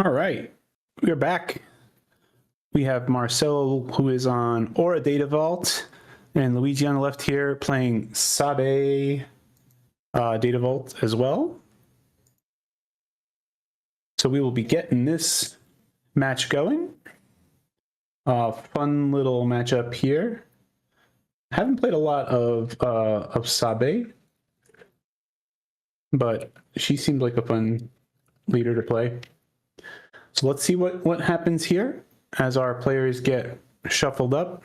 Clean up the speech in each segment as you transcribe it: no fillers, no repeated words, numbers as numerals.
All right, we're back. We have Marcelo, who is on Aura Data Vault, and Luigi on the left here playing Sabe Data Vault as well. So we will be getting this match going. Fun little matchup here. Haven't played a lot of Sabe, but she seems like a fun leader to play. So let's see what happens here as our players get shuffled up.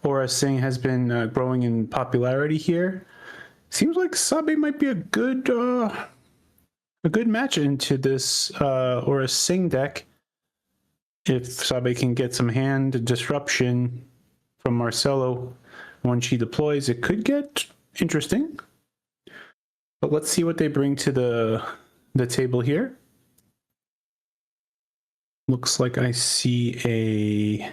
Aura Singh has been growing in popularity here. Seems like Sabe might be a good match into this Aura Singh deck. If Sabe can get some hand disruption from Marcelo when she deploys, it could get interesting. But let's see what they bring to the table here. Looks like I see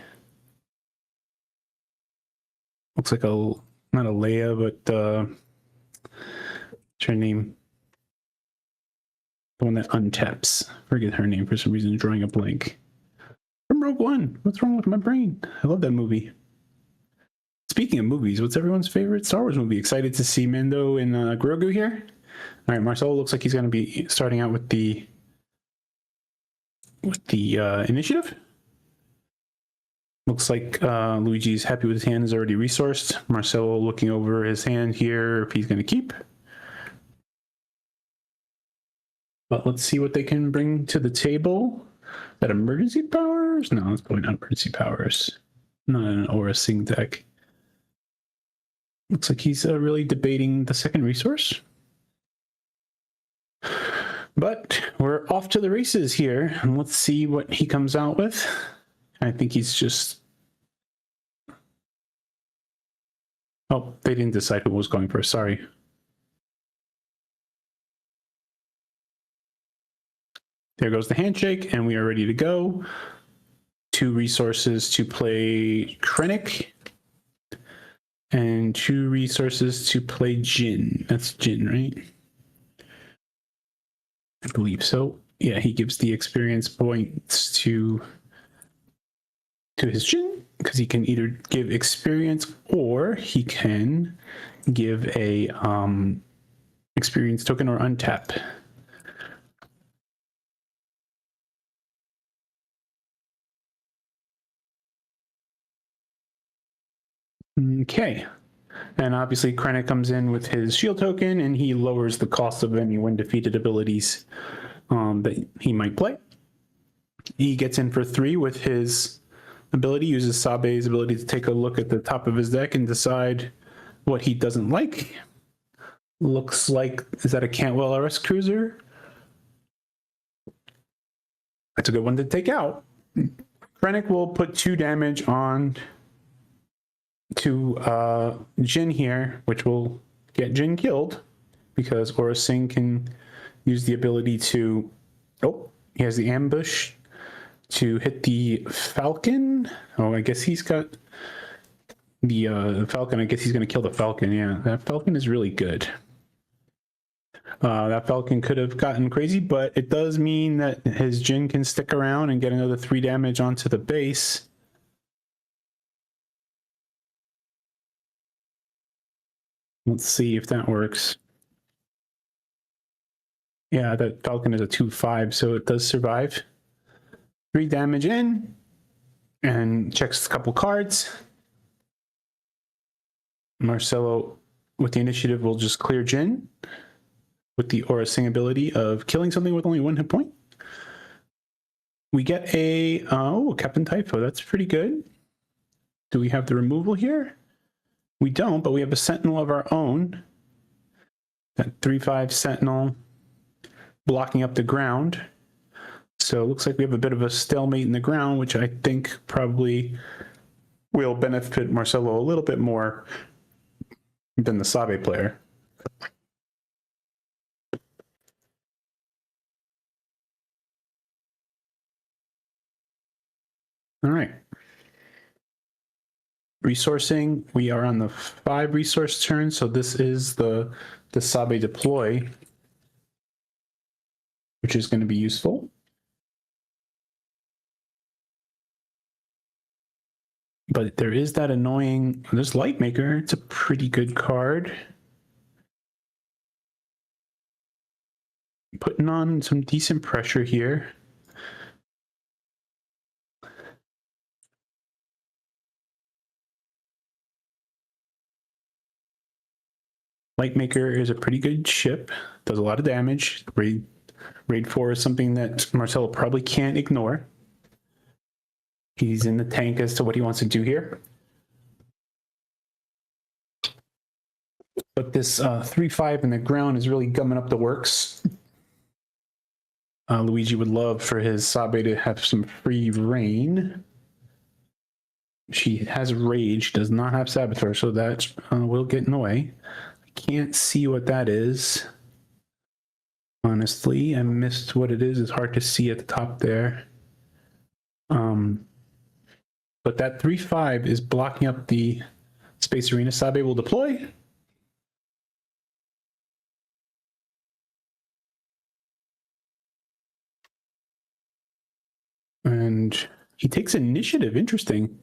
looks like not a Leia, but what's her name? The one that untaps. Forget her name for some reason, drawing a blank. From Rogue One. What's wrong with my brain? I love that movie. Speaking of movies, what's everyone's favorite Star Wars movie? Excited to see Mando and Grogu here. All right, Marcelo looks like he's going to be starting out with the initiative. Looks like Luigi's happy with his hand, is already resourced. Marcelo looking over his hand here if he's going to keep. But let's see what they can bring to the table. That emergency powers? No, it's probably not emergency powers. Not an Aura Singh deck. Looks like he's really debating the second resource. But we're off to the races here, and let's see what he comes out with. I think he's just... Oh, they didn't decide who was going first, sorry. There goes the handshake, and we are ready to go. 2 resources to play Krennic, and 2 resources to play Jin. That's Jin, right? I believe so. Yeah, he gives the experience points to his Jin, because he can either give experience or he can give a experience token or untap. Okay, and obviously Krennic comes in with his shield token, and he lowers the cost of any when defeated abilities that he might play. He gets in for 3 with his ability, uses Sabe's ability to take a look at the top of his deck and decide what he doesn't like. Looks like, is that a Cantwell RS Cruiser? That's a good one to take out. Krennic will put 2 damage on to Jin here, which will get Jin killed because Aura Singh can use the ability to... Oh, he has the ambush to hit the Falcon. Oh, I guess he's got the Falcon. I guess he's going to kill the Falcon. Yeah, that Falcon is really good. That Falcon could have gotten crazy, but it does mean that his Jin can stick around and get another 3 damage onto the base. Let's see if that works. Yeah, that Falcon is a 2/5, so it does survive. 3 damage in, and checks a couple cards. Marcelo, with the initiative, will just clear Jin with the Aura Singh ability of killing something with only 1 hit point. We get a Captain Typho. That's pretty good. Do we have the removal here? We don't, but we have a Sentinel of our own. That 3/5 Sentinel blocking up the ground. So it looks like we have a bit of a stalemate in the ground, which I think probably will benefit Marcelo a little bit more than the Sabe player. All right. Resourcing, we are on the 5 resource turn, so this is the Sabe deploy, which is going to be useful. But there is that annoying, this Lightmaker, it's a pretty good card. Putting on some decent pressure here. Lightmaker is a pretty good ship, does a lot of damage. Raid 4 is something that Marcelo probably can't ignore. He's in the tank as to what he wants to do here. But this 3/5 in the ground is really gumming up the works. Luigi would love for his Sabe to have some free reign. She has Rage, does not have Saboteur, so that will get in the way. I can't see what that is. Honestly, I missed what it is. It's hard to see at the top there. But that 3/5 is blocking up the Space Arena. Sabe will deploy. And he takes initiative. Interesting.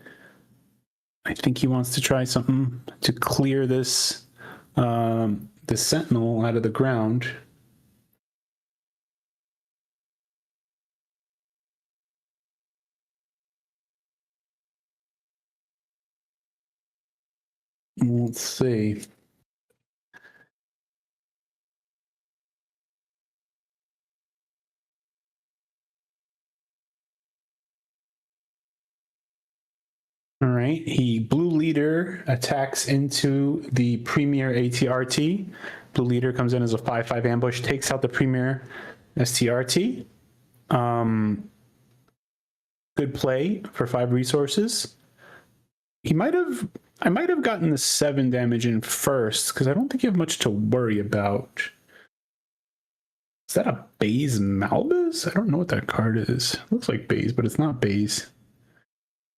I think he wants to try something to clear this the Sentinel out of the ground. Let's see. All right, he Blue Leader attacks into the Premier ATRT. Blue Leader comes in as a 5/5 ambush, takes out the Premier STRT. Good play for 5 resources. I might have gotten the 7 damage in first, because I don't think you have much to worry about. Is that a Baze Malbus? I don't know what that card is. It looks like Baze, but it's not Baze.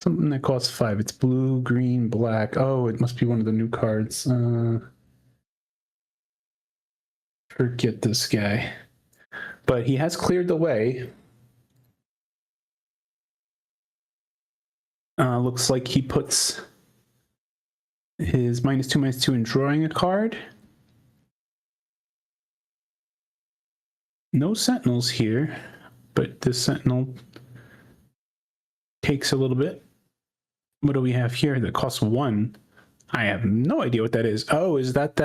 Something that costs 5. It's blue, green, black. Oh, it must be one of the new cards. Forget this guy. But he has cleared the way. Looks like he puts his -2/-2 in drawing a card. No Sentinels here, but this Sentinel takes a little bit. What do we have here that costs 1? I have no idea what that is. Oh, is that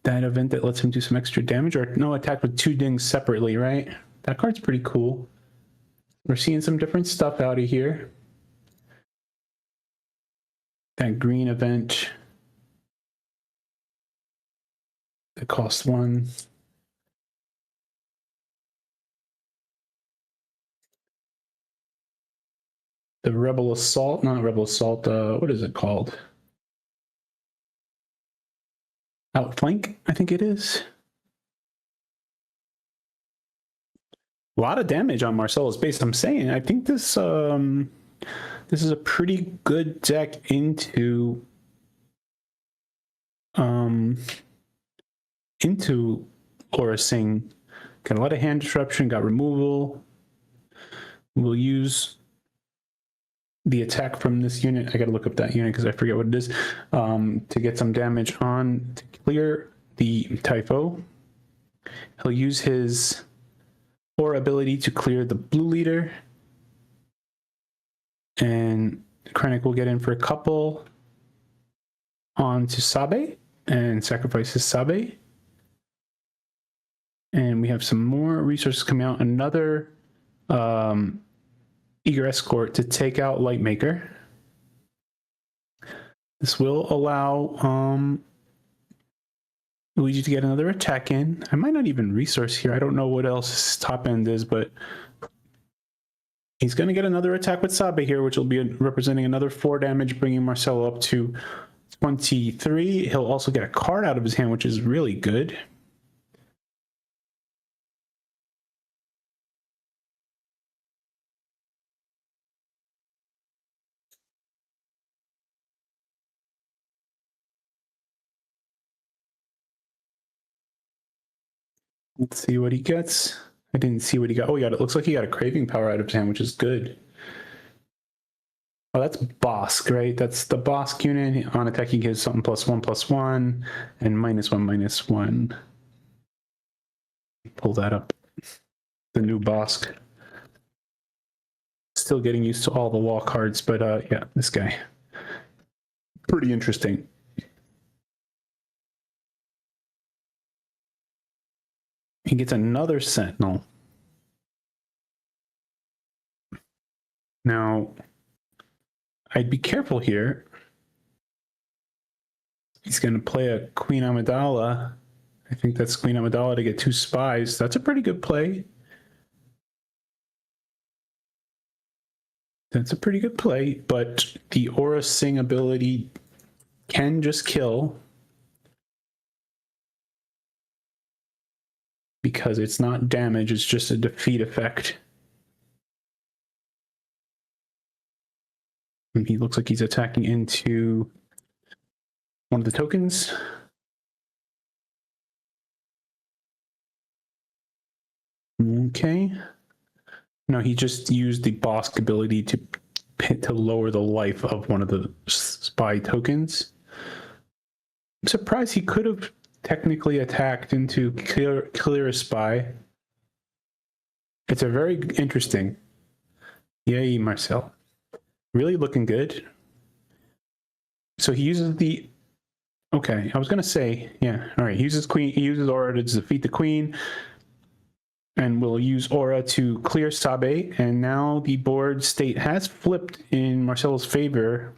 event that lets him do some extra damage? Or no, attack with 2 dings separately, right? That card's pretty cool. We're seeing some different stuff out of here. That green event that costs 1. The Rebel Assault, not Rebel Assault, what is it called? Outflank, I think it is. A lot of damage on Marcelo's base. I'm saying, I think this is a pretty good deck into Aura Sing. Got a lot of hand disruption, got removal. We'll use the attack from this unit. I gotta look up that unit because I forget what it is, to get some damage on to clear the Typho. He'll use his Aura ability to clear the Blue Leader. And Krennic will get in for a couple onto Sabe and sacrifice his Sabe. And we have some more resources coming out. Another Eager Escort to take out Lightmaker. This will allow Luigi to get another attack in. I might not even resource here. I don't know what else his top end is, but he's going to get another attack with Sabe here, which will be representing another 4 damage, bringing Marcelo up to 23. He'll also get a card out of his hand, which is really good. Let's see what he gets. I didn't see what he got. Oh, he got, it looks like he got a Craving Power out of his hand, which is good. Oh, that's Bosk, right? That's the Bosk unit. On attack, he gives something +1/+1 and -1/-1. Pull that up. The new Bosk. Still getting used to all the wall cards, but yeah, this guy. Pretty interesting. He gets another Sentinel. Now, I'd be careful here. He's going to play a Queen Amidala. I think that's Queen Amidala to get 2 spies. That's a pretty good play. That's a pretty good play, but the Aura Sing ability can just kill because it's not damage, it's just a defeat effect. And he looks like he's attacking into one of the tokens. Okay. No, he just used the Bosk ability to lower the life of one of the spy tokens. I'm surprised he could have technically attacked into clear a spy. It's a very interesting. Yay, Marcel. Really looking good. So he uses the. Okay, I was gonna say, yeah. All right, he uses queen. He uses Aura to defeat the queen. And we'll use Aura to clear Sabe, and now the board state has flipped in Marcelo's favor.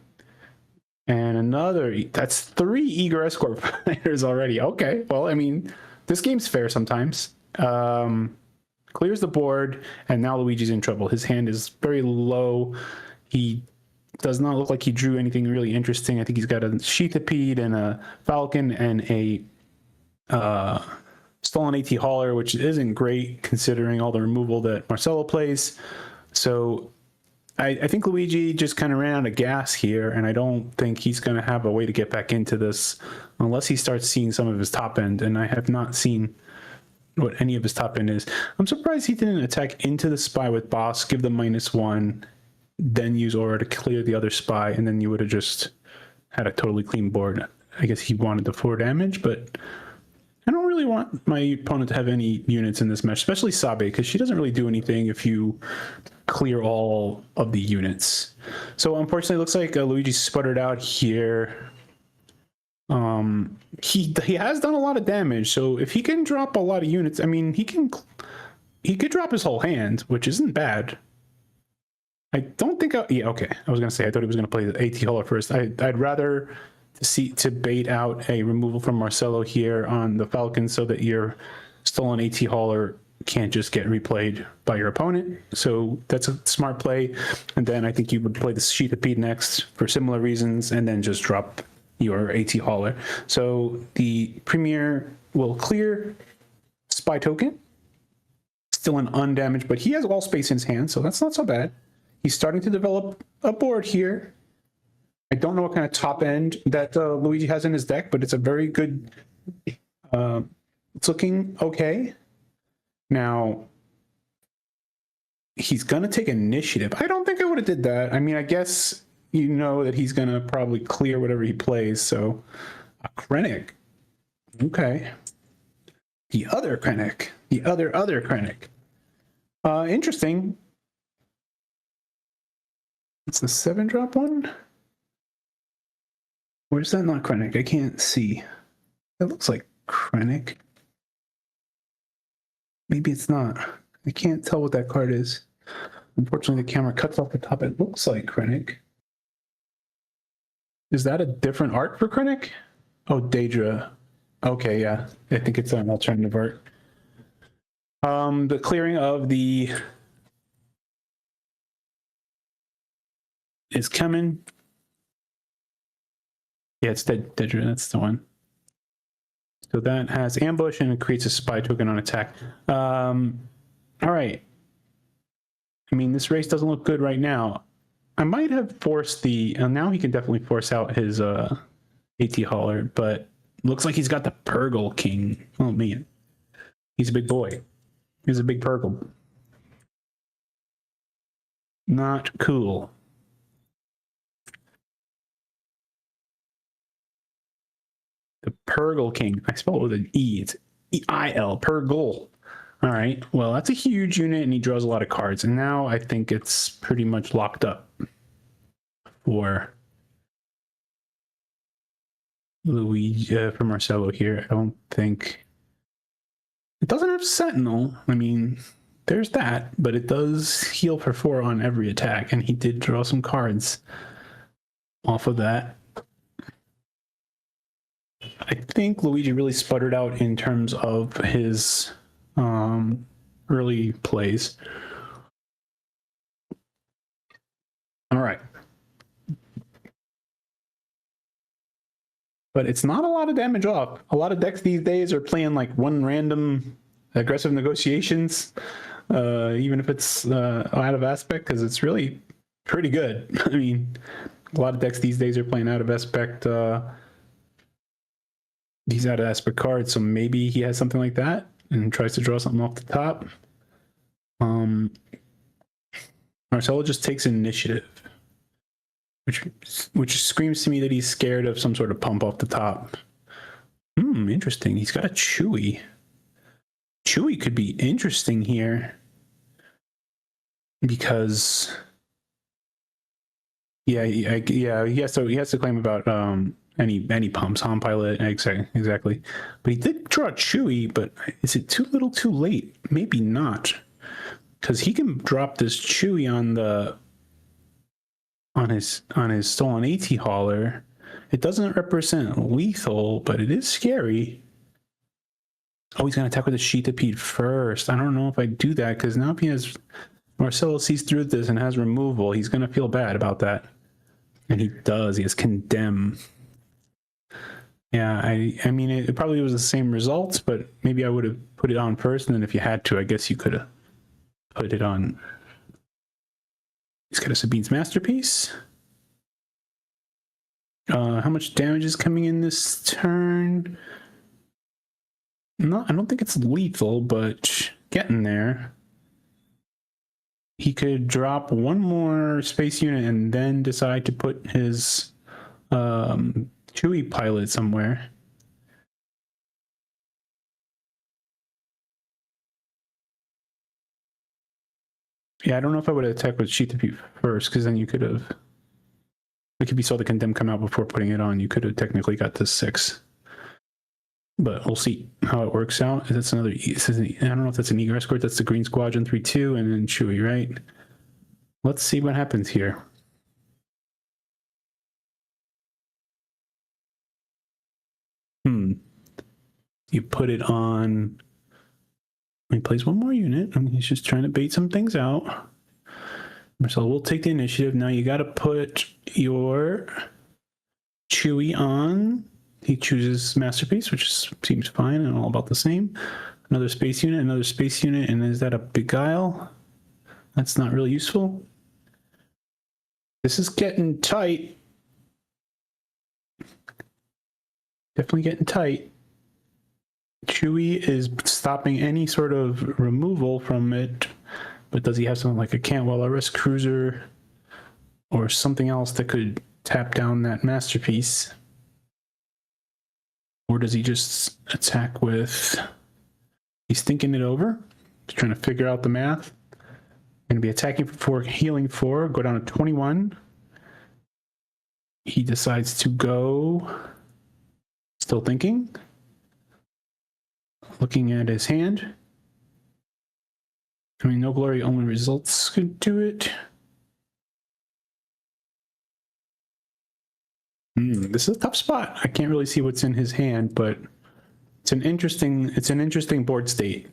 And another, that's 3 Eager Escort players already. Okay, well, I mean, this game's fair sometimes. Clears the board, and now Luigi's in trouble. His hand is very low. He does not look like he drew anything really interesting. I think he's got a Sheathipede and a Falcon and a Stolen AT Hauler, which isn't great considering all the removal that Marcelo plays. So I think Luigi just kind of ran out of gas here, and I don't think he's going to have a way to get back into this unless he starts seeing some of his top end, and I have not seen what any of his top end is. I'm surprised he didn't attack into the spy with Boss, give them -1, then use Aura to clear the other spy, and then you would have just had a totally clean board. I guess he wanted the 4 damage, but I don't really want my opponent to have any units in this match, especially Sabe, because she doesn't really do anything if you clear all of the units. So unfortunately, it looks like Luigi sputtered out here. He has done a lot of damage, so if he can drop a lot of units, I mean, he could drop his whole hand, which isn't bad. I don't think yeah, okay. I was gonna say I thought he was gonna play the AT Hauler first. I'd rather to bait out a removal from Marcelo here on the Falcon so that your Stolen AT Hauler can't just get replayed by your opponent. So that's a smart play. And then I think you would play the Sheathipede next for similar reasons and then just drop your AT Hauler. So the Premier will clear Spy Token. Still an undamaged, but he has all space in his hand, so that's not so bad. He's starting to develop a board here. I don't know what kind of top end that Luigi has in his deck, but it's a very good. It's looking okay. Now, he's gonna take initiative. I don't think I would have did that. I mean, I guess you know that he's gonna probably clear whatever he plays. So, a Krennic. Okay. The other Krennic. The other Krennic. Interesting. It's the 7-drop one. Where's that not Krennic? I can't see. It looks like Krennic. Maybe it's not. I can't tell what that card is. Unfortunately, the camera cuts off the top. It looks like Krennic. Is that a different art for Krennic? Oh, Daedra. Okay, yeah. I think it's an alternative art. The clearing of the is coming. Yeah, it's Daedra. That's the one. So that has ambush and it creates a spy token on attack. All right. I mean, this race doesn't look good right now. I might have forced the. Now he can definitely force out his AT Hauler, but looks like he's got the Purgle King. Oh man, he's a big boy. He's a big Purgle. Not cool. The Purgle King. I spell it with an E. It's E-I-L, Purgle. All right, well, that's a huge unit, and he draws a lot of cards. And now I think it's pretty much locked up for Luigi, for Marcelo here. I don't think... It doesn't have Sentinel. I mean, there's that, but it does heal for 4 on every attack, and he did draw some cards off of that. I think Luigi really sputtered out in terms of his early plays. All right. But it's not a lot of damage off. A lot of decks these days are playing like one random aggressive negotiations, even if it's out of aspect, because it's really pretty good. I mean, a lot of decks these days are playing out of aspect, these out of aspect cards, so maybe he has something like that and tries to draw something off the top. Marcelo just takes initiative, which screams to me that he's scared of some sort of pump off the top. Interesting. He's got a Chewy. Chewy could be interesting here because he has to claim about any pumps, Han Pilot, exactly. But he did draw Chewy, but is it too little too late? Maybe not. Because he can drop this Chewy on his stolen AT hauler. It doesn't represent lethal, but it is scary. Oh, he's gonna attack with a Sheathipede first. I don't know if I do that, because now if he has Marcelo sees through this and has removal, he's gonna feel bad about that. And he does. He has Condemn. Yeah, I mean, it probably was the same results, but maybe I would have put it on first, and then if you had to, I guess you could have put it on. He's got a Sabine's Masterpiece. How much damage is coming in this turn? No, I don't think it's lethal, but getting there. He could drop one more space unit and then decide to put his Chewy pilot somewhere. Yeah, I don't know if I would have attacked with Sheathipede first, because then you could have... Like if you saw the Condemn come out before putting it on, you could have technically got to 6. But we'll see how it works out. That's another... I don't know if that's an Eager Escort. That's the Green Squadron 3-2, and then Chewy, right? Let's see what happens here. You put it on... He plays one more unit. I mean, he's just trying to bait some things out. Marcelo will take the initiative. Now you got to put your Chewy on. He chooses Masterpiece, which seems fine and all about the same. Another space unit, and is that a Beguile? That's not really useful. This is getting tight. Definitely getting tight. Chewy is stopping any sort of removal from it, but does he have something like a Cantwell RS Cruiser or something else that could tap down that Masterpiece? Or does he just attack with... He's thinking it over. He's trying to figure out the math. Going to be attacking for 4, healing 4, go down to 21. He decides to go... Still thinking. Looking at his hand. I mean, no glory, only results could do it. This is a tough spot. I can't really see what's in his hand, but it's an interesting board state.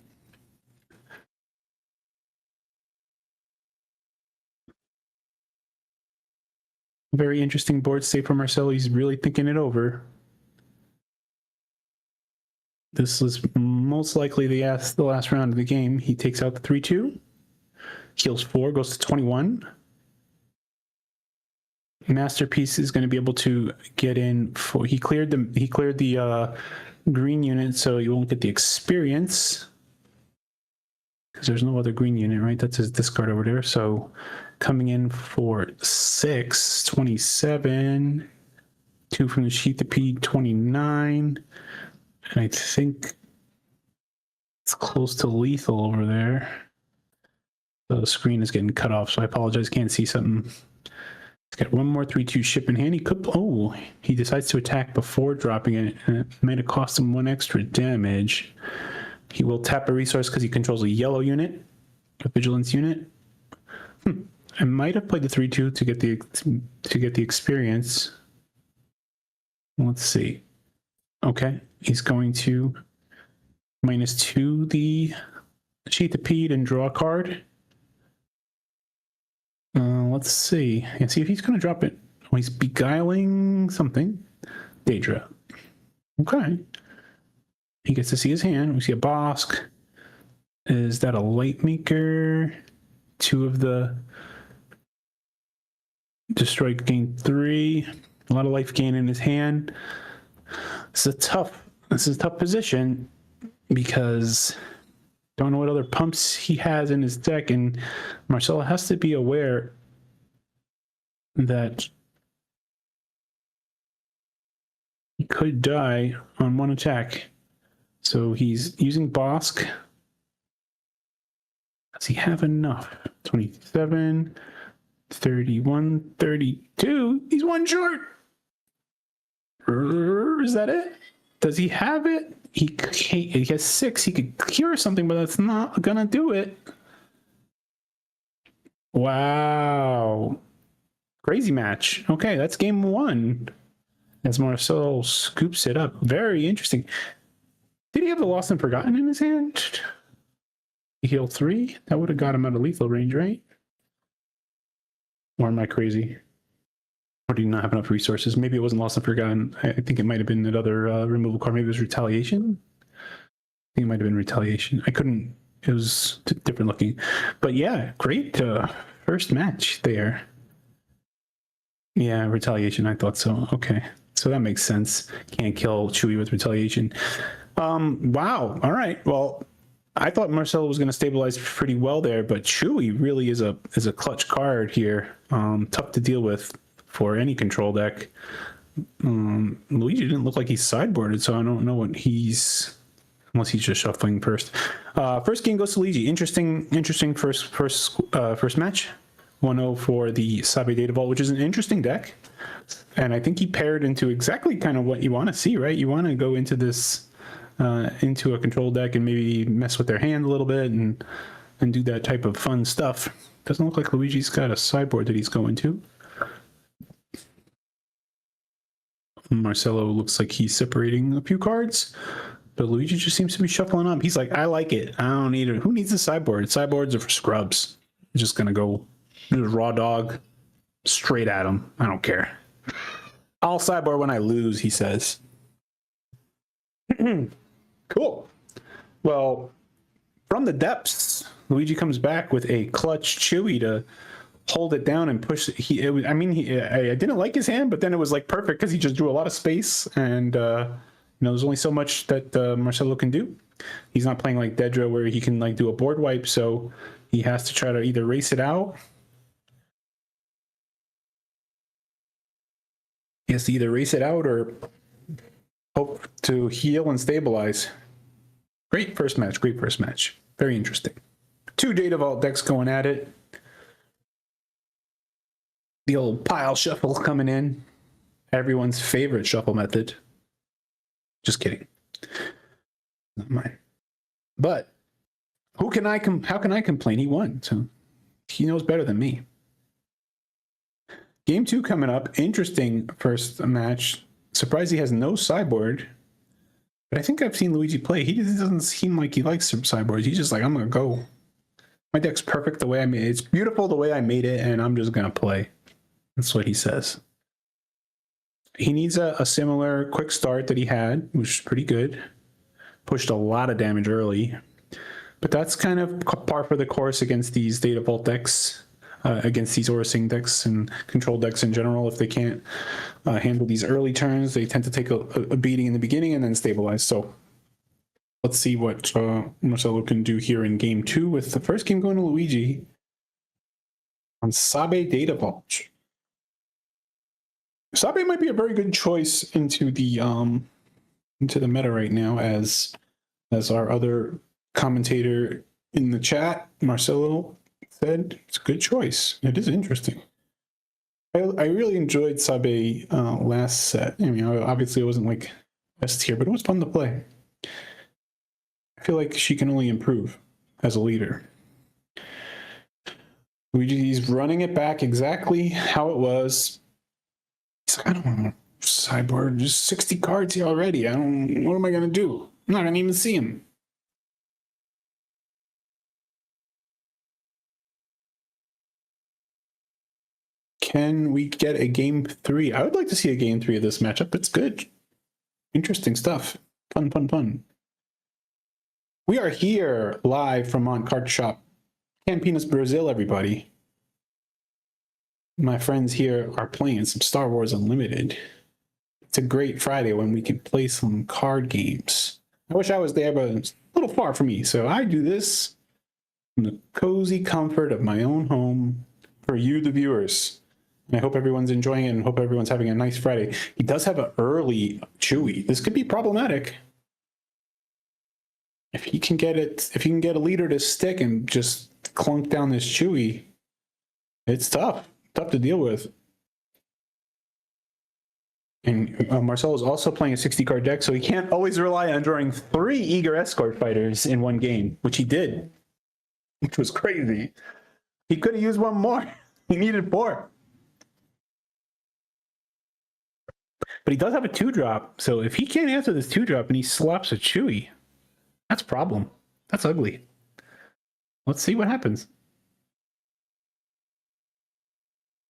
Very interesting board state for Marcelo. He's really thinking it over. This is most likely the last round of the game. He takes out the 3-2, heals 4, goes to 21. Masterpiece is going to be able to get in for... He cleared the green unit, so you won't get the experience because there's no other green unit, right? That's his discard over there. So coming in for 6, 27. 2 from the sheath to P29. And I think it's close to lethal over there. The screen is getting cut off, so I apologize. Can't see something. He's got one more 3-2 ship in hand. He could. Oh, he decides to attack before dropping it, and it might have cost him 1 extra damage. He will tap a resource because he controls a yellow unit, a vigilance unit. I might have played the 3-2 to get the experience. Let's see. Okay, he's going to -2 the sheath of Pede and draw a card. Let's see. And see if he's going to drop it. Oh, he's beguiling something. Daedra. Okay. He gets to see his hand. We see a Bosk. Is that a light maker? 2 of the destroy gain 3. A lot of life gain in his hand. This is a tough position because don't know what other pumps he has in his deck, and Marcelo has to be aware that he could die on 1 attack. So he's using Bosk. Does he have enough? 27, 31, 32. He's 1 short. Is that it? Does he have it? He has 6. He could cure something, but that's not gonna do it. Wow. Crazy match. Okay, that's game 1. As Marcelo scoops it up. Very interesting. Did he have the Lost and Forgotten in his hand? He healed 3? That would have got him out of lethal range, right? Or am I crazy? Or do you not have enough resources? Maybe it wasn't Lost and Forgotten. I think it might have been that other removal card. Maybe it was Retaliation? I think it might have been Retaliation. I couldn't. It was different looking. But yeah, great first match there. Yeah, Retaliation. I thought so. Okay. So that makes sense. Can't kill Chewie with Retaliation. Wow. All right. Well, I thought Marcelo was going to stabilize pretty well there, but Chewie really is a clutch card here. Tough to deal with for any control deck. Luigi didn't look like he's sideboarded, so I don't know what he's, unless he's just shuffling first. First game goes to Luigi. Interesting first match. 1-0 for the Sabe Data Vault, which is an interesting deck. And I think he paired into exactly kind of what you want to see, right? You want to go into this, into a control deck and maybe mess with their hand a little bit and do that type of fun stuff. Doesn't look like Luigi's got a sideboard that he's going to. Marcelo looks like he's separating a few cards, but Luigi just seems to be shuffling up. He's like, I like it. I don't need it. Who needs a sideboard? Sideboards are for scrubs. I'm just going to go raw dog straight at him. I don't care. I'll sideboard when I lose, he says. Cool. Well, from the depths, Luigi comes back with a clutch Chewie to hold it down and push. I didn't like his hand, but then it was like perfect because he just drew a lot of space, and there's only so much that Marcelo can do. He's not playing like Daedra where he can like do a board wipe, so he has to try to either race it out. He has to either race it out or hope to heal and stabilize. Great first match. Great first match. Very interesting. 2 Data Vault decks going at it. The old pile shuffle coming in. Everyone's favorite shuffle method. Just kidding. Not mine. But how can I complain? He won, so he knows better than me. Game 2 coming up. Interesting first match. Surprised he has no sideboard. But I think I've seen Luigi play. He doesn't seem like he likes sideboards. He's just like, I'm going to go. My deck's perfect the way I made it. It's beautiful the way I made it, and I'm just going to play. That's what he says. He needs a similar quick start that he had, which is pretty good. Pushed a lot of damage early. But that's kind of par for the course against these Data Vault decks. Against these Aura Sing decks and control decks in general. If they can't handle these early turns, they tend to take a beating in the beginning and then stabilize. So let's see what Marcelo can do here in game 2 with the first game going to Luigi on Sabe Data Vault. Sabe might be a very good choice into the meta right now, as our other commentator in the chat, Marcelo, said. It's a good choice. It is interesting. I really enjoyed Sabe last set. I mean, obviously it wasn't like best tier, but it was fun to play. I feel like she can only improve as a leader. Luigi's running it back exactly how it was. He's like, I don't want to sideboard just 60 cards here already. What am I going to do? I'm not going to even see him. Can we get a game 3? I would like to see a game 3 of this matchup. It's good. Interesting stuff. Fun, fun, fun. We are here live from Mont Card Shop, Campinas, Brazil, everybody. My friends here are playing some Star Wars Unlimited. It's a great Friday when we can play some card games. I wish I was there, but it's a little far for me. So I do this from the cozy comfort of my own home for you, the viewers. And I hope everyone's enjoying it and hope everyone's having a nice Friday. He does have an early Chewy. This could be problematic. If he can get it, if you can get a leader to stick and just clunk down this Chewy, it's tough. Tough to deal with. And Marcel is also playing a 60-card deck, so he can't always rely on drawing 3 Eager Escort fighters in one game, which he did, which was crazy. He could have used one more. He needed 4. But he does have a 2-drop, so if he can't answer this 2-drop and he slaps a Chewy, that's a problem. That's ugly. Let's see what happens.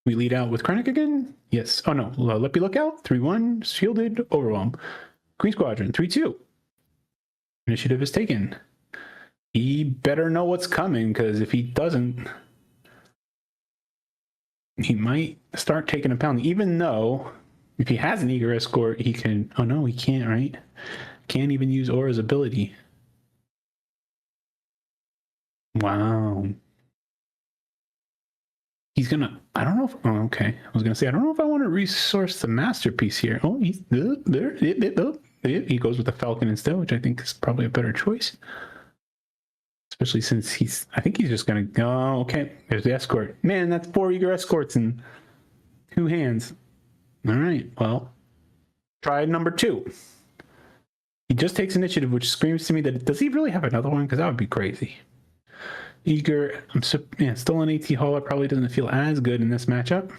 We lead out with Krennic again? Yes. Oh no, let me look out. 3-1, shielded, overwhelm. Green Squadron, 3-2. Initiative is taken. He better know what's coming, because if he doesn't, he might start taking a pound, even though if he has an Eager Escort, he can... Oh no, he can't, right? Can't even use Aura's ability. Wow. He's gonna... I don't know if... Oh, okay. I was gonna say, I don't know if I want to resource the Masterpiece here. Oh, he's there. He goes with the Falcon instead, which I think is probably a better choice. Especially since he's... I think he's just gonna... Oh, okay. There's the Escort. Man, that's 4 Eager Escorts in 2 hands. All right, well, try number 2. He just takes initiative, which screams to me that... Does he really have another one? Because that would be crazy. Eager, still an AT Hauler, probably doesn't feel as good in this matchup.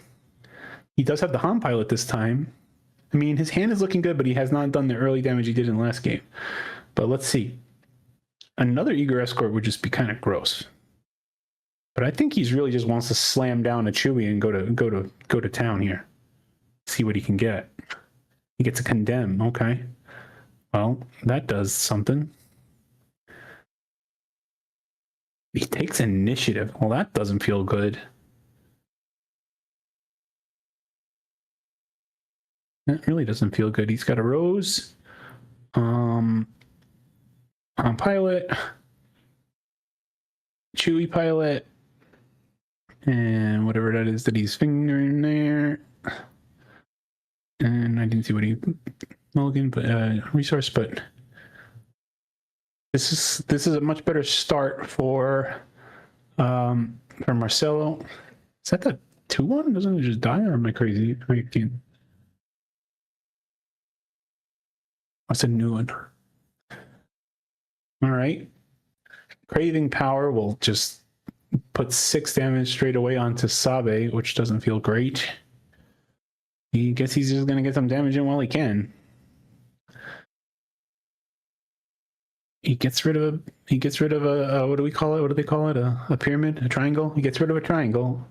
He does have the Han Pilot this time. I mean, his hand is looking good, but he has not done the early damage he did in the last game. But let's see. Another Eager Escort would just be kind of gross. But I think he's really just wants to slam down a Chewy and go to town here. See what he can get. He gets a Condemn. Okay. Well, that does something. He takes initiative. Well, that doesn't feel good. That really doesn't feel good. He's got a Rose. On Pilot. Chewy Pilot. And whatever that is that he's fingering there. And I didn't see what he mulligan, but resource, but this is a much better start for Marcelo. Is that the 2-1? Doesn't it just die, or am I crazy? What's a new one? All right. Craving Power will just put 6 damage straight away onto Sabe, which doesn't feel great. He guess he's just gonna get some damage in while he can. He gets rid of a what do we call it? What do they call it? A pyramid? A triangle? He gets rid of a triangle.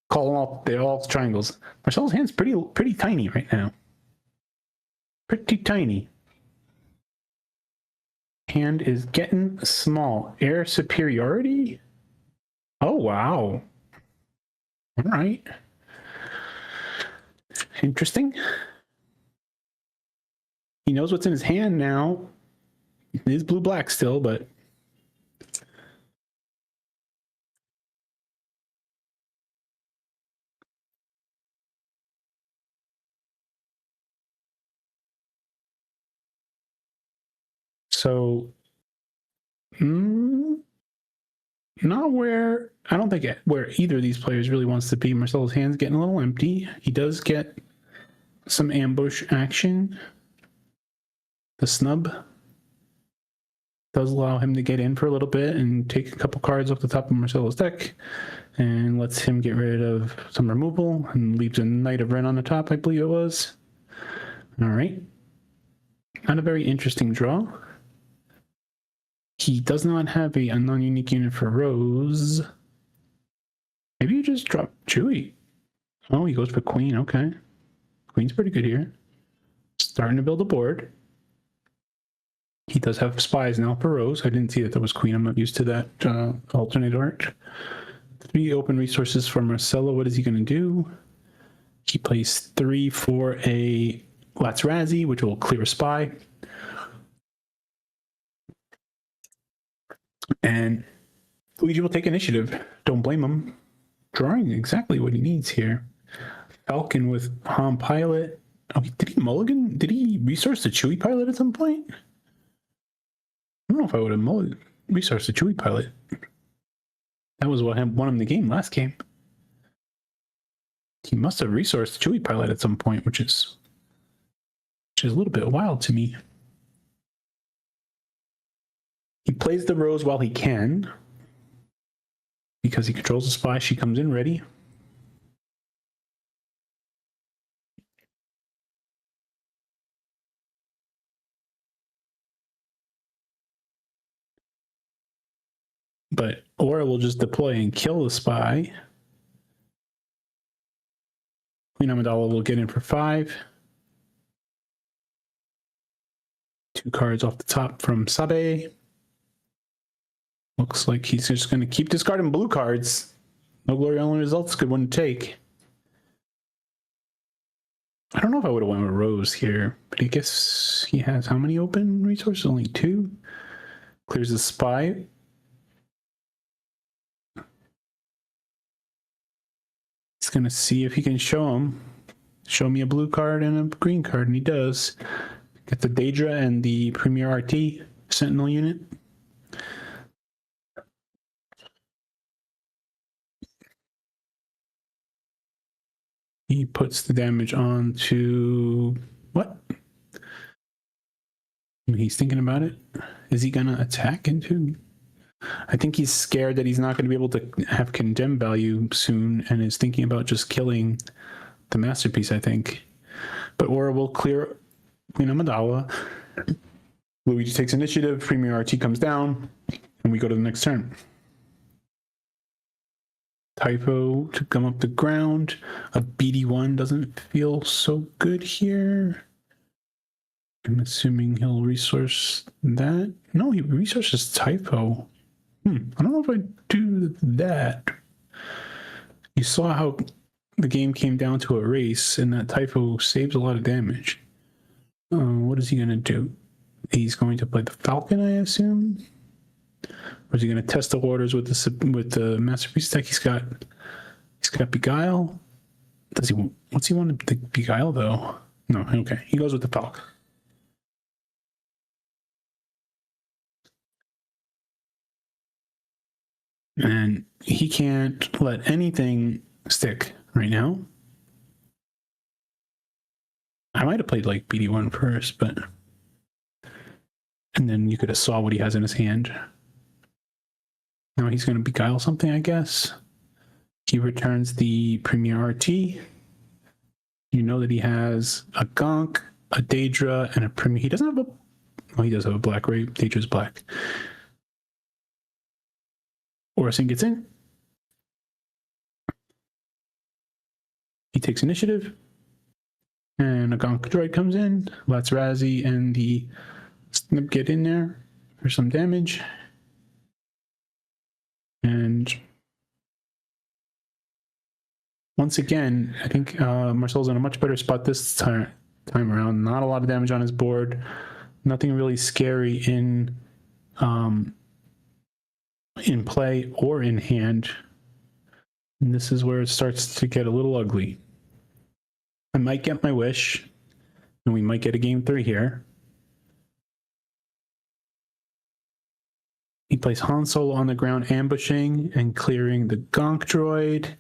Call them all, they're all triangles. Marcel's hand's pretty tiny right now. Pretty tiny. Hand is getting small. Air superiority? Oh wow. All right. Interesting. He knows what's in his hand now. It is blue-black still, but... So, not where, I don't think where either of these players really wants to be. Marcelo's hand's getting a little empty. He does get some ambush action. The snub does allow him to get in for a little bit and take a couple cards off the top of Marcelo's deck, and lets him get rid of some removal and leaves a Knight of Ren on the top, I believe it was. All right. Not a very interesting draw. He does not have a non-unique unit for Rose. Maybe you just drop Chewy. Oh, he goes for Queen. Okay. Queen's pretty good here. Starting to build a board. He does have spies now for Rose. I didn't see that there was Queen. I'm not used to that alternate art. 3 open resources for Marcelo. What is he going to do? He plays 3 for a Lazrazi, which will clear a spy. And Luigi will take initiative. Don't blame him. Drawing exactly what he needs here. Falcon with Han Pilot. Oh, did he mulligan? Did he resource the Chewy Pilot at some point? I don't know if I would have resourced the Chewy Pilot. That was what won him the game last game. He must have resourced the Chewy Pilot at some point, which is a little bit wild to me. He plays the Rose while he can. Because he controls the spy, she comes in ready. But Aura will just deploy and kill the spy. Queen Amidala will get in for 5. 2 cards off the top from Sabe. Looks like he's just going to keep discarding blue cards. No glory, only results. Good one to take. I don't know if I would have went with Rose here, but I guess he has how many open resources? Only 2. Clears the spy. He's going to see if he can show me a blue card and a green card, and he does. Get the Daedra and the Premier RT Sentinel unit. He puts the damage on to what? He's thinking about it. Is he gonna attack into? I think he's scared that he's not going to be able to have condemn value soon, and is thinking about just killing the masterpiece, I think. But Aura will clear Queen Amidala. Luigi takes initiative. Premier RT comes down, and we go to the next turn. Typho to come up the ground. A BD1 doesn't feel so good here. I'm assuming he'll resource that. No, he resources Typho. I don't know if I do that. You saw how the game came down to a race, and that Typho saves a lot of damage. What is he going to do? He's going to play the Falcon, I assume? Or is he going to test the waters with the masterpiece deck? He's got Beguile. What's he want to Beguile though? No, okay. He goes with the Falcon. And he can't let anything stick right now. I might have played like BD1 first, but and then you could have saw what he has in his hand. Now he's going to Beguile something, I guess. He returns the Premier RT. You know that he has a Gonk, a Daedra, and a Premier. He doesn't have a... Oh, he does have a black ray. Daedra's black. Orison gets in. He takes initiative. And a Gonk droid comes in. Lazrazi and the Snip get in there for some damage. And once again, I think Marcel's in a much better spot this time around. Not a lot of damage on his board. Nothing really scary in play or in hand. And this is where it starts to get a little ugly. I might get my wish, and we might get a game 3 here. He plays Han Solo on the ground, ambushing and clearing the Gonk droid.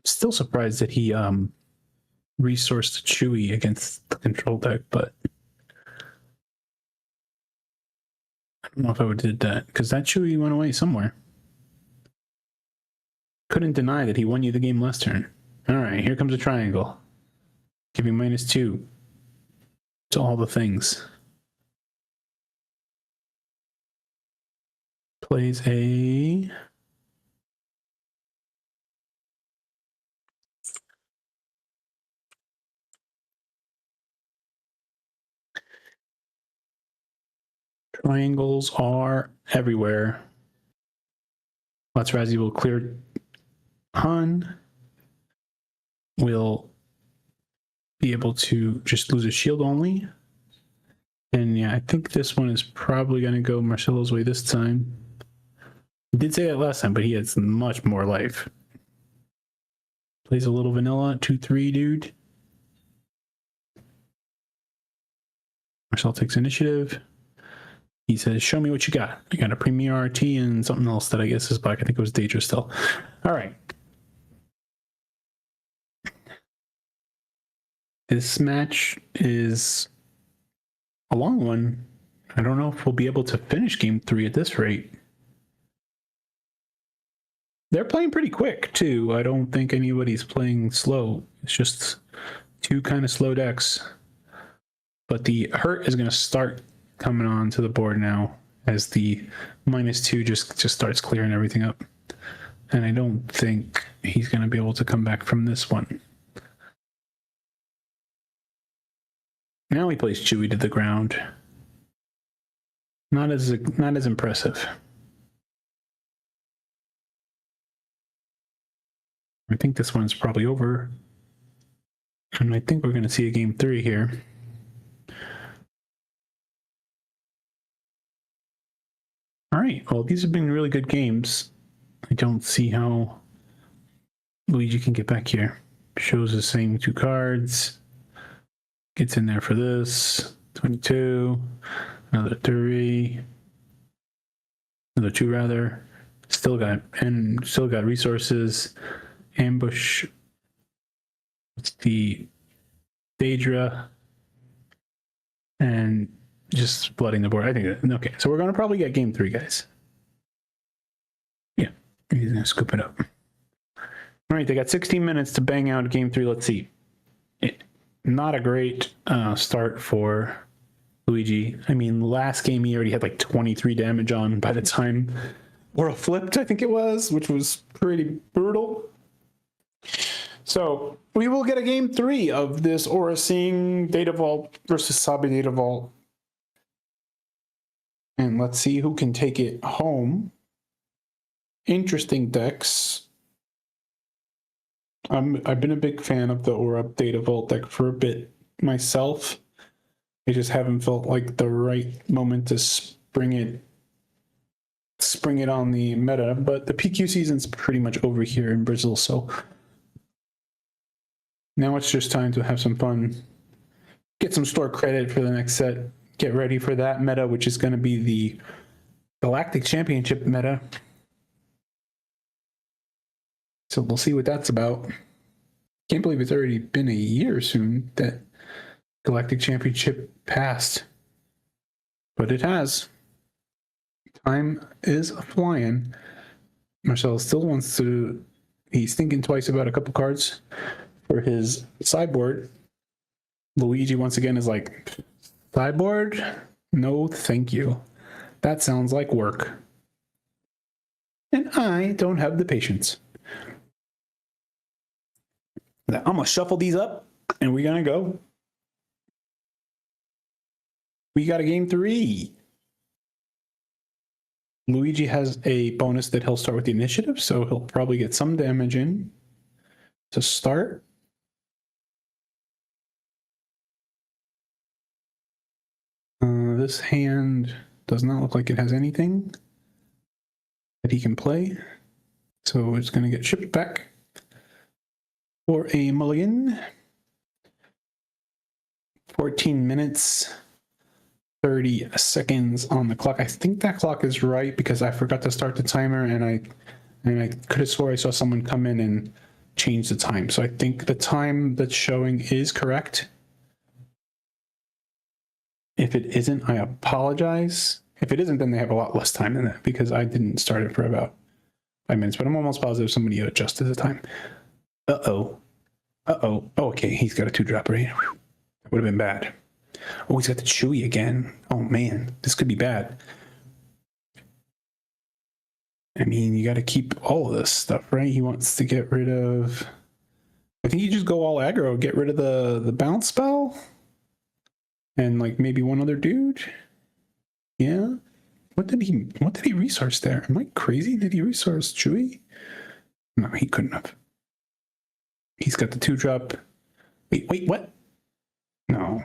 Still surprised that he resourced Chewie against the control deck, but I don't know if I would have did that, because that Chewie went away somewhere. Couldn't deny that he won you the game last turn. All right, here comes a triangle. Give you -2 to all the things. Plays a... Triangles are everywhere. Razzie will clear Han. Will be able to just lose a shield only. And yeah, I think this one is probably going to go Marcelo's way this time. He did say that last time, but he has much more life. Plays a little vanilla, 2-3, dude. Marcel takes initiative. He says, show me what you got. I got a Premier RT and something else that I guess is black. I think it was Daedra still. All right. This match is a long one. I don't know if we'll be able to finish game 3 at this rate. They're playing pretty quick, too. I don't think anybody's playing slow. It's just two kind of slow decks. But the hurt is going to start coming on to the board now as the -2 just starts clearing everything up. And I don't think he's going to be able to come back from this one. Now he plays Chewie to the ground. Not as impressive. I think this one's probably over. And I think we're going to see a game 3 here. All right, well, these have been really good games. I don't see how Luigi can get back here. Shows the same 2 cards. Gets in there for this. 22. Another 3. Another 2 rather. Still got resources. Ambush. It's the Daedra. And just flooding the board. I think okay. So we're gonna probably get game 3, guys. Yeah, he's gonna scoop it up. All right, they got 16 minutes to bang out game 3. Let's see. Not a great start for Luigi. I mean, last game he already had like 23 damage on by the time Aura flipped, I think it was, which was pretty brutal. So we will get a game 3 of this Aura Seeing Data Vault versus Sabe Data Vault. And let's see who can take it home. Interesting decks. I've been a big fan of the Aura Data Vault deck for a bit myself. I just haven't felt like the right moment to spring it on the meta. But the PQ season's pretty much over here in Brazil, so now it's just time to have some fun, get some store credit for the next set, get ready for that meta, which is going to be the Galactic Championship meta. So we'll see what that's about. Can't believe it's already been a year soon that Galactic Championship passed. But it has. Time is flying. Marcel still wants to... He's thinking twice about a couple cards for his sideboard. Luigi, once again, is like, sideboard? No, thank you. That sounds like work. And I don't have the patience. I'm going to shuffle these up, and we're going to go. We got a game 3. Luigi has a bonus that he'll start with the initiative, so he'll probably get some damage in to start. This hand does not look like it has anything that he can play, so it's going to get shipped back for a mulligan. 14 minutes 30 seconds on the clock. I think that clock is right because I forgot to start the timer, and I could have swore I saw someone come in and change the time. So I think the time that's showing is correct. If it isn't, I apologize. If it isn't, then they have a lot less time than that because I didn't start it for about 5 minutes, but I'm almost positive somebody adjusted the time. Uh-oh. Uh-oh. Oh, okay, he's got a 2-drop, right? Whew. That would have been bad. Oh, he's got the Chewy again. Oh, man, this could be bad. I mean, you got to keep all of this stuff, right? He wants to get rid of... I think you just go all aggro, get rid of the bounce spell. And, like, maybe one other dude. Yeah. What did he resource there? Am I crazy? Did he resource Chewy? No, he couldn't have. He's got the 2-drop. Wait, what? No.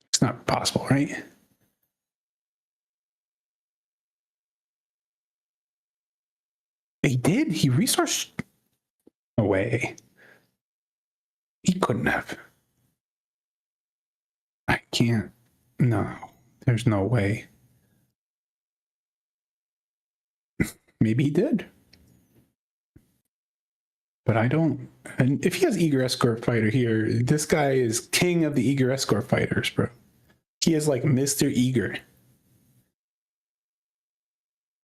It's not possible, right? He did? He resourced? No way. He couldn't have. I can't. No. There's no way. Maybe he did. But I don't. And if he has Eager Escort Fighter here, this guy is king of the Eager Escort Fighters, bro. He is like Mr. Eager.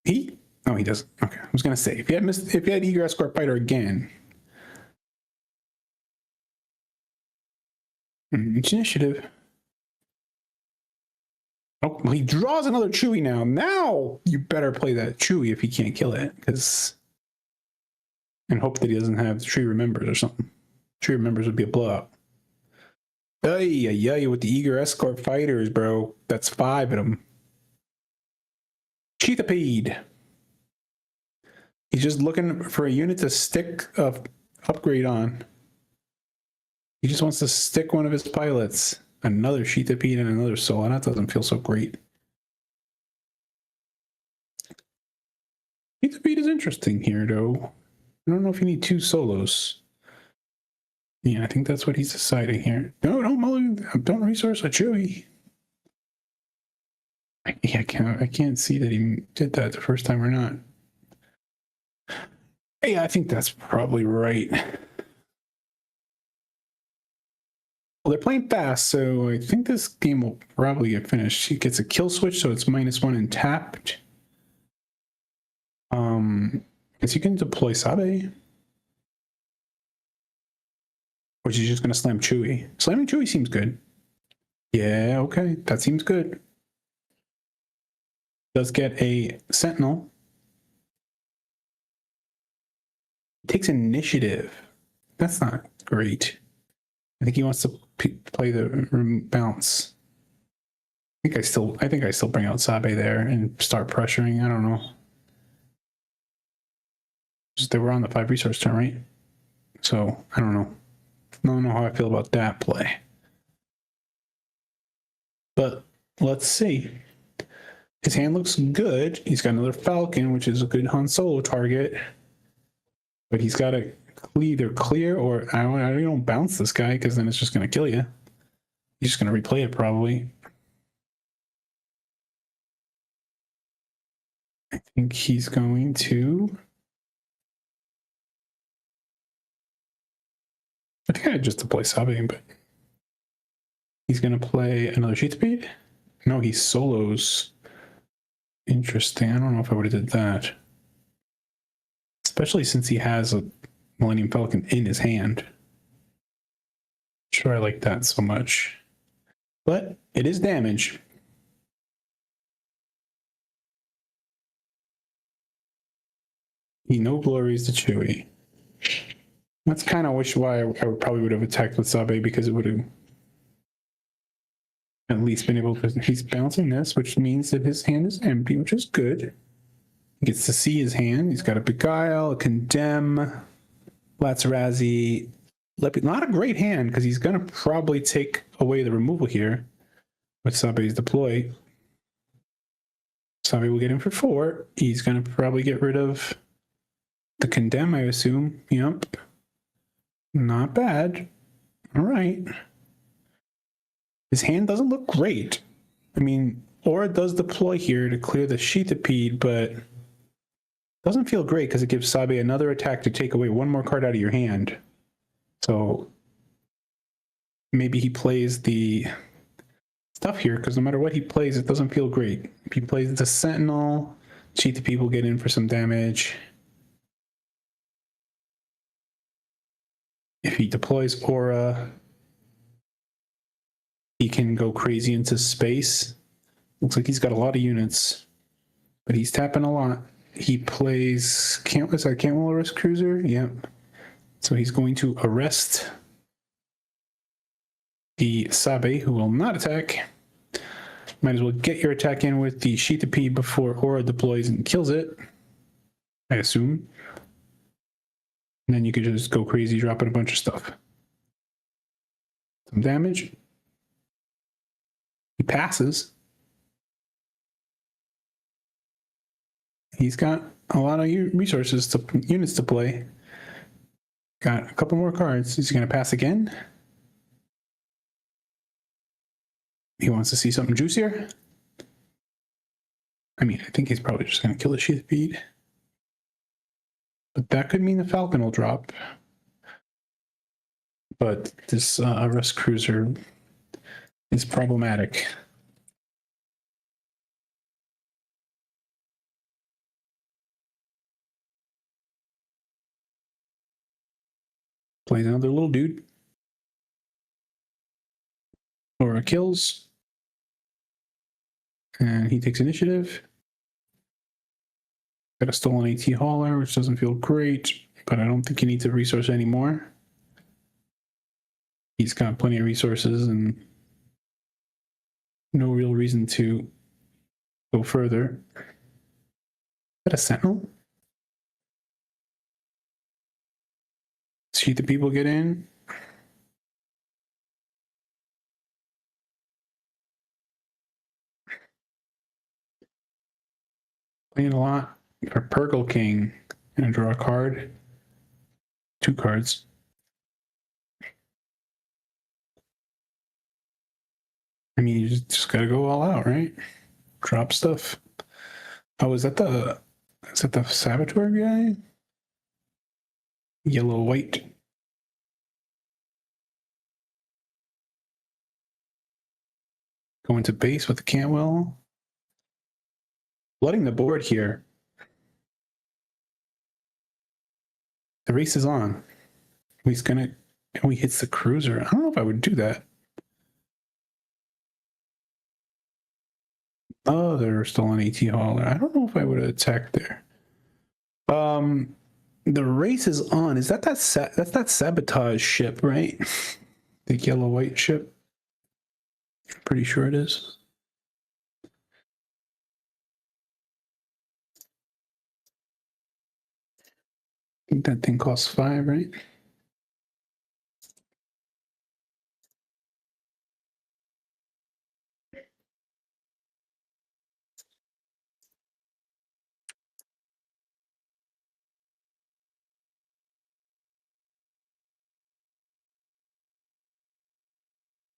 He? No, he doesn't. Okay, I was gonna say if he had Eager Escort Fighter again. It's initiative. Oh, well, he draws another Chewy now. Now you better play that Chewy if he can't kill it, because. And hope that he doesn't have Tree Remembers or something. Tree Remembers would be a blowout. Ay, with the Eager Escort Fighters, bro. That's 5 of them. Cheetapede. He's just looking for a unit to stick a upgrade on. He just wants to stick one of his pilots. Another Cheetapede and another Soul. And that doesn't feel so great. Cheetapede is interesting here, though. I don't know if you need 2 solos. Yeah, I think that's what he's deciding here. No, don't resource a Chewy. I can't see that he did that the first time or not. Yeah, I think that's probably right. Well, they're playing fast, so I think this game will probably get finished. He gets a kill switch, so it's -1 and tapped. Guess you can deploy Sabe. Or is he just going to slam Chewy? Slamming Chewy seems good. Yeah, okay. That seems good. Does get a Sentinel. Takes initiative. That's not great. I think he wants to play the bounce. I think I still bring out Sabe there and start pressuring. I don't know. Just they were on the 5 resource turn, right? So I don't know. I don't know how I feel about that play. But let's see. His hand looks good. He's got another Falcon, which is a good Han Solo target. But he's got to either clear or I don't bounce this guy because then it's just going to kill you. He's just going to replay it probably. I think he's going to. I think I just deploy Sabe, but he's going to play another sheet speed. No, he solos. Interesting. I don't know if I would have did that. Especially since he has a Millennium Falcon in his hand. Sure, I like that so much. But it is damage. He no glories to Chewy. That's kind of why I probably would have attacked with Sabe, because it would have at least been able to. He's bouncing this, which means that his hand is empty, which is good. He gets to see his hand. He's got a Beguile, a Condemn, Lazarazi. Not a great hand, because he's going to probably take away the removal here with Sabe's deploy. Sabe will get him for 4. He's going to probably get rid of the Condemn, I assume. Yep. Not bad. All right. His hand doesn't look great. I mean, Aura does deploy here to clear the Sheathipede, but doesn't feel great because it gives Sabe another attack to take away one more card out of your hand. So maybe he plays the stuff here because no matter what he plays, it doesn't feel great. If he plays the Sentinel, Sheathipede will get in for some damage. If he deploys Aura, he can go crazy into space. Looks like he's got a lot of units, but he's tapping a lot. He plays Cantwell Arrest Cruiser? Yep. So he's going to arrest the Sabe, who will not attack. Might as well get your attack in with the Sheathipede before Aura deploys and kills it, I assume. And then you could just go crazy, dropping a bunch of stuff. Some damage. He passes. He's got a lot of units to play. Got a couple more cards. Is he going to pass again? He wants to see something juicier. I mean, I think he's probably just going to kill the Sheathipede. But that could mean the Falcon will drop. But this Arrest Cruiser is problematic. Plays another little dude. Aura kills. And he takes initiative. Got a stolen AT hauler, which doesn't feel great, but I don't think he needs a resource anymore. He's got plenty of resources and no real reason to go further. Got a Sentinel. See the people get in. Playing a lot for Purgle King. Gonna draw a card. 2 cards. I mean, you just gotta go all out, right? Drop stuff. Oh, is that the Saboteur guy? Yellow, white. Going to base with the Cantwell. Flooding the board here. The race is on. He's gonna. Oh, he hits the cruiser. I don't know if I would do that. Oh, there's still an AT hauler. I don't know if I would have attacked there. The race is on. Is that's that sabotage ship, right? The yellow white ship. Pretty sure it is. I think that thing costs 5, right?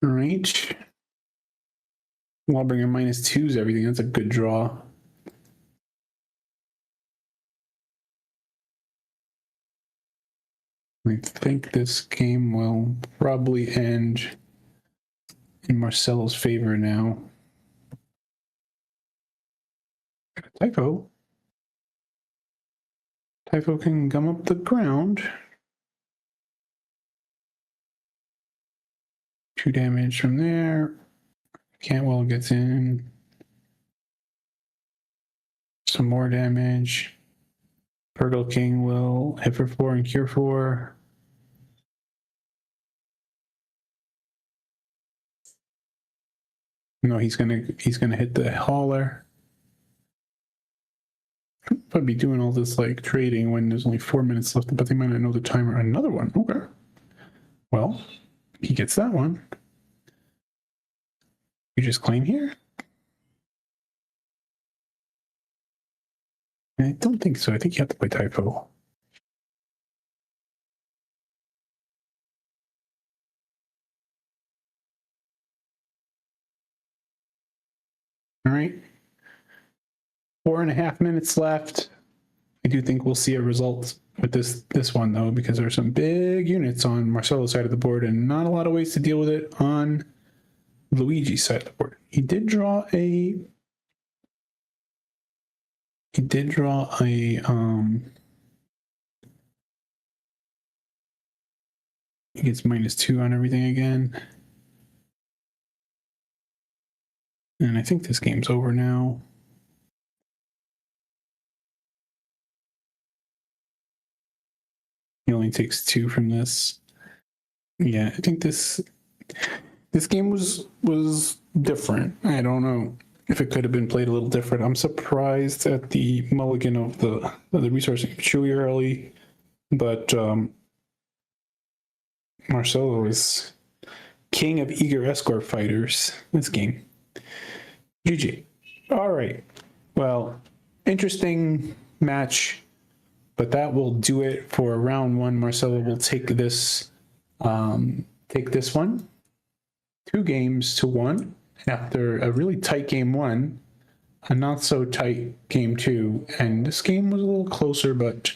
All right. Wallbringer -2s everything. That's a good draw. I think this game will probably end in Marcelo's favor now. Typho. Typho can gum up the ground. 2 damage from there. Cantwell gets in. Some more damage. Purgle King will hit for 4 and cure 4. No, he's gonna hit the hauler. I'd be doing all this like trading when there's only 4 minutes left, but they might not know the timer. Another one. Okay. Well, he gets that one. You just claim here? I don't think so. I think you have to play Typho. All All right. 4.5 minutes left. I do think we'll see a result with this one though, because there are some big units on Marcelo's side of the board and not a lot of ways to deal with it on Luigi's side of the board. He did draw a he gets -2 on everything again. And I think this game's over now. He only takes 2 from this. Yeah, I think this game was different. I don't know if it could have been played a little different. I'm surprised at the mulligan of the resourcing Chewy early, but Marcelo is king of eager escort fighters this game. GG. All right. Well, interesting match, but that will do it for round 1. Marcelo will take this one 2 games to 1 after a really tight game 1, a not so tight game 2, and this game was a little closer, but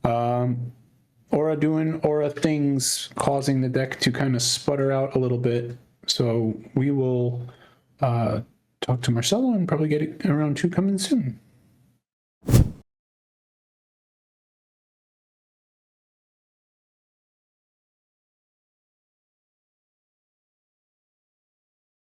Aura doing Aura things, causing the deck to kind of sputter out a little bit. So we will talk to Marcelo and probably get round 2 coming soon.